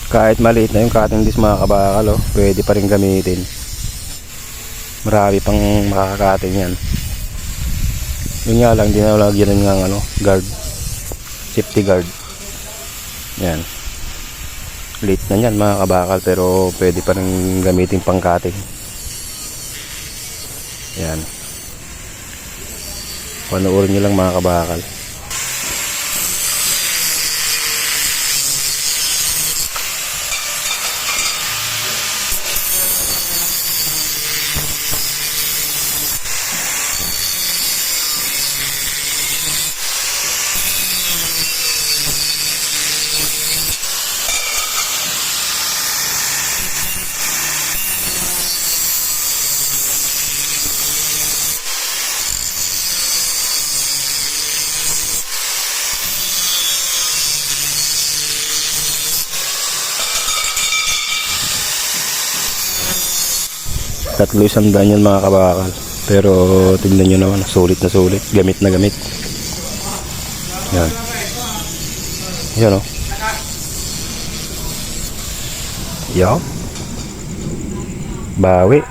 Kahit maliit na yung cutting disc mga kabakal, oh, pwede pa rin gamitin. Marami pang makakakating yan. Yun nga lang, di na lagyan ng ano, guard, safety guard. Yan, late na yan mga kabakal, pero pwede pa rin gamitin pang cutting. Yan, panoorin nyo lang mga kabakal. Tatlo isang daan yan mga kabakal, pero tignan nyo naman, sulit na sulit, gamit na gamit. Yan, yan o, yan, bawi.